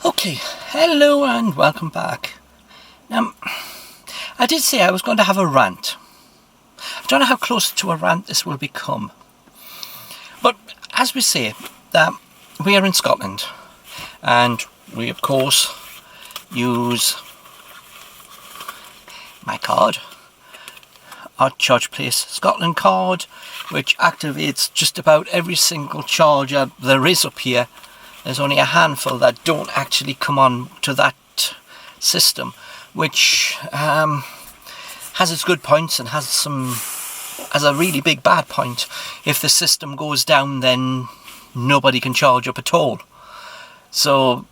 Okay, hello and welcome back. Now, I did say I was going to have a rant. I don't know how close to a rant this will become. But as we say, that we are in Scotland, and we of course use my card, our Charge Place Scotland card, which activates just about every single charger there is up here. There's only a handful that don't actually come on to that system, which has its good points and has a really big bad point. If the system goes down, then nobody can charge up at all. So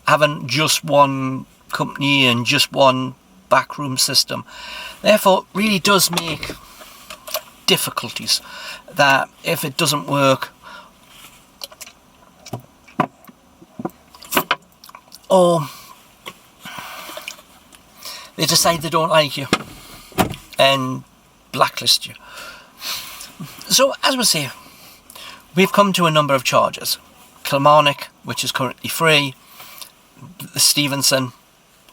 having just one company and just one backroom system, therefore, really does make difficulties. That if it doesn't work, or they decide they don't like you and blacklist you. So, as we say, we've come to a number of chargers. Ioniq, which is currently free, the Stevenson,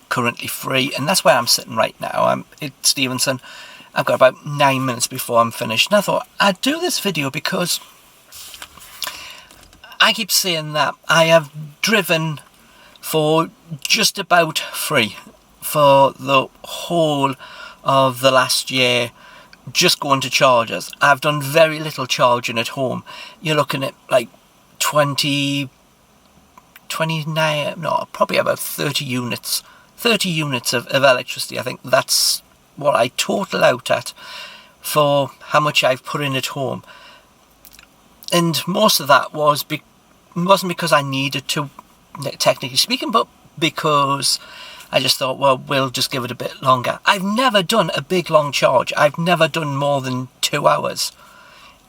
currently free, and that's where I'm sitting right now. I'm at Stevenson. I've got about 9 minutes before I'm finished, and I thought I'd do this video because I keep saying that I have driven for just about free for the whole of the last year, just going to chargers. I've done very little charging at home. You're looking at like 29, no, probably about 30 units of electricity. I think that's what I total out at for how much I've put in at home. And most of that wasn't because I needed to, technically speaking, but because I just thought, well, we'll just give it a bit longer. I've never done a big long charge. I've never done more than 2 hours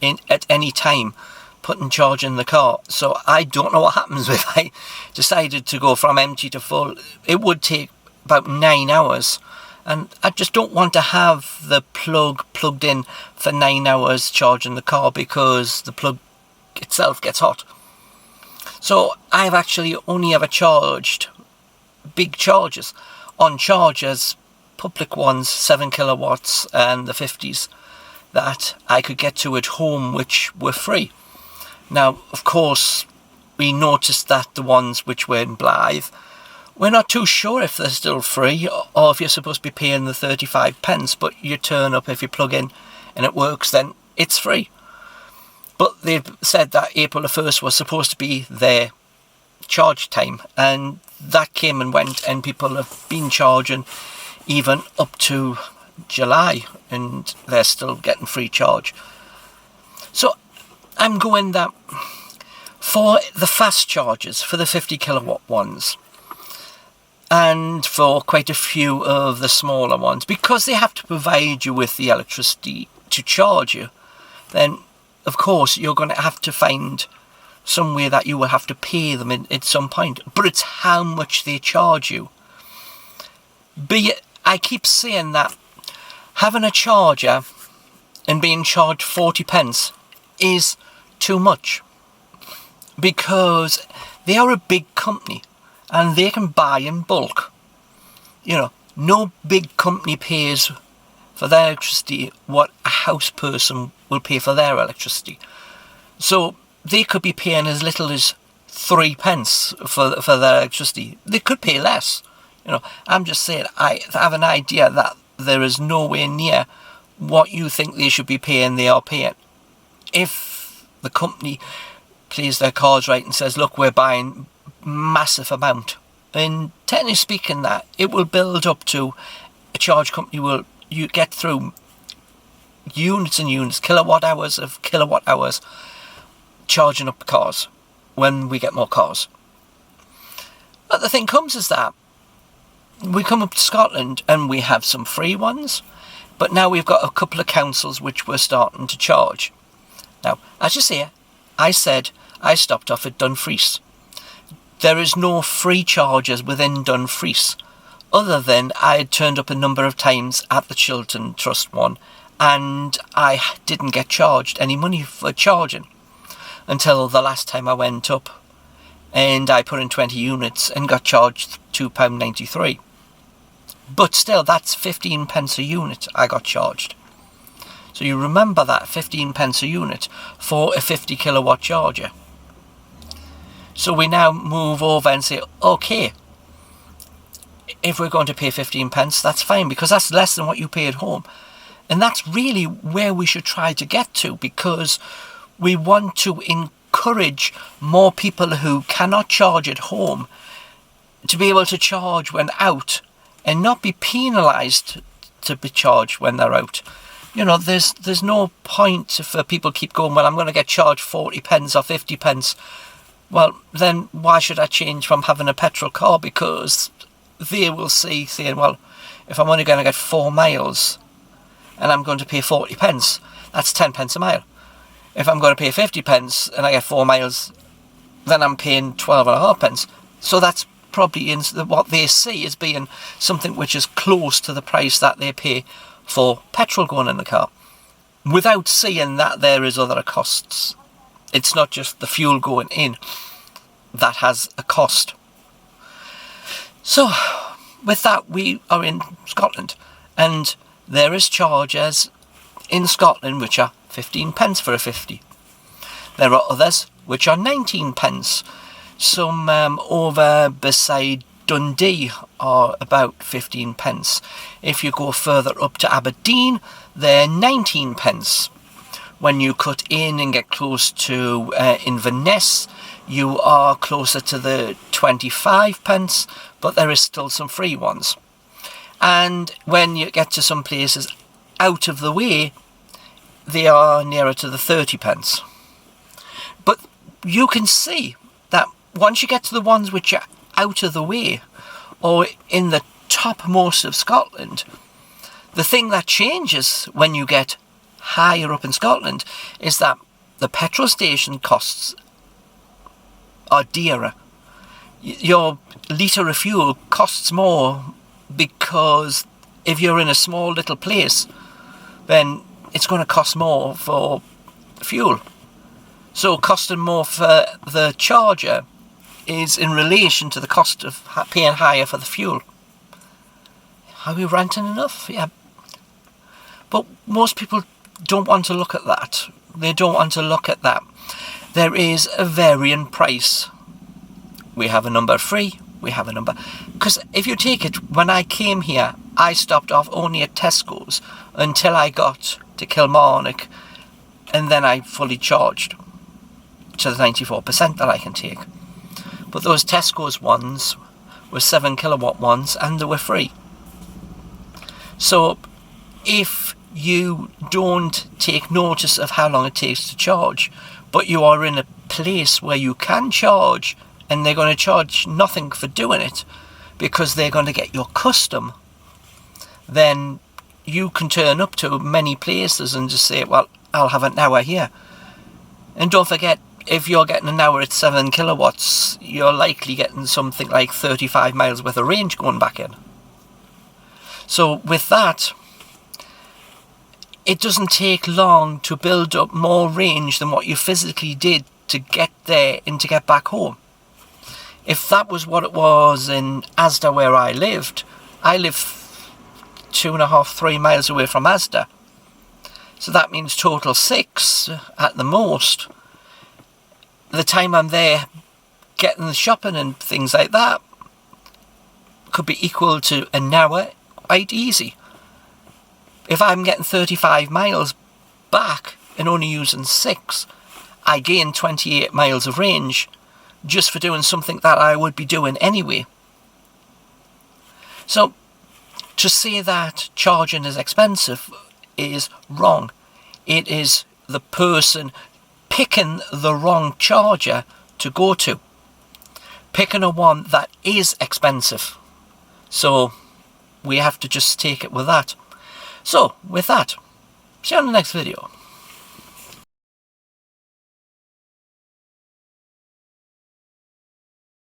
at any time putting charge in the car. So I don't know what happens if I decided to go from empty to full. It would take about 9 hours. And I just don't want to have the plug plugged in for 9 hours charging the car because the plug itself gets hot. So I've actually only ever charged big chargers on chargers, public ones, 7 kilowatts and the 50s that I could get to at home, which were free. Now, of course, we noticed that the ones which were in Blythe, we're not too sure if they're still free or if you're supposed to be paying the 35 pence, but you turn up, if you plug in and it works, then it's free. But they've said that April the 1st was supposed to be their charge time, and that came and went, and people have been charging even up to July, and they're still getting free charge. So I'm going that for the fast chargers, for the 50 kilowatt ones, and for quite a few of the smaller ones, because they have to provide you with the electricity to charge you, then of course you're going to have to find somewhere that you will have to pay them at some point. But it's how much they charge you. I keep saying that having a charger and being charged 40 pence is too much, because they are a big company and they can buy in bulk. You know, no big company pays for their electricity what a house person will pay for their electricity. So they could be paying as little as 3 pence for their electricity. They could pay less. You know, I'm just saying, I have an idea that there is nowhere near what you think they should be paying, they are paying. If the company plays their cards right and says, look, we're buying massive amount, and technically speaking, that it will build up to a charge company you get through units and units, kilowatt hours charging up cars when we get more cars. But the thing comes is that we come up to Scotland and we have some free ones, but now we've got a couple of councils which we're starting to charge. Now, as you see, I said I stopped off at Dumfries. There is no free chargers within Dumfries, other than I had turned up a number of times at the Chiltern Trust one, and I didn't get charged any money for charging until the last time I went up. and I put in 20 units and got charged £2.93. But still, that's 15 pence a unit I got charged. So you remember that, 15 pence a unit for a 50 kilowatt charger. So we now move over and say, okay, if we're going to pay 15 pence, that's fine, because that's less than what you pay at home. And that's really where we should try to get to, because we want to encourage more people who cannot charge at home to be able to charge when out and not be penalised to be charged when they're out. You know, there's no point for people keep going, well, I'm going to get charged 40 pence or 50 pence. Well, then why should I change from having a petrol car? Because they will see saying, well, if I'm only going to get 4 miles and I'm going to pay 40 pence, that's 10 pence a mile. If I'm going to pay 50 pence and I get 4 miles, then I'm paying 12.5 pence. So that's probably in what they see as being something which is close to the price that they pay for petrol going in the car, without seeing that there is other costs. It's not just the fuel going in that has a cost. So with that, we are in Scotland, and there is chargers in Scotland which are 15 pence for a 50. There are others which are 19 pence. Some over beside Dundee are about 15 pence. If you go further up to Aberdeen, they're 19 pence. When you cut in and get close to Inverness, you are closer to the 25 pence, but there is still some free ones. And when you get to some places out of the way, they are nearer to the 30 pence. But you can see that once you get to the ones which are out of the way, or in the topmost of Scotland, the thing that changes when you get higher up in Scotland is that the petrol station costs are dearer. Your litre of fuel costs more, because if you're in a small little place, then it's going to cost more for fuel. So costing more for the charger is in relation to the cost of paying higher for the fuel. Are we ranting enough? Yeah. But most people don't want to look at that. They don't want to look at that. There is a varying price. We have a number 3. We have a number... Because if you take it, when I came here, I stopped off only at Tesco's until I got to Kilmarnock, and then I fully charged to the 94% that I can take. But those Tesco's ones were 7 kilowatt ones, and they were free. So if you don't take notice of how long it takes to charge, but you are in a place where you can charge, and they're going to charge nothing for doing it because they're going to get your custom, then you can turn up to many places and just say, well, I'll have an hour here. And don't forget, if you're getting an hour at 7 kilowatts, you're likely getting something like 35 miles worth of range going back in. So with that, it doesn't take long to build up more range than what you physically did to get there and to get back home. If that was what it was in Asda where I live 2.5-3 miles away from Asda. So that means total 6 at the most. The time I'm there getting the shopping and things like that could be equal to an hour, quite easy. If I'm getting 35 miles back and only using 6, I gain 28 miles of range just for doing something that I would be doing anyway. So to say that charging is expensive is wrong. It is the person picking the wrong charger to go to, picking a one that is expensive. So we have to just take it with that. So with that, see you on the next video.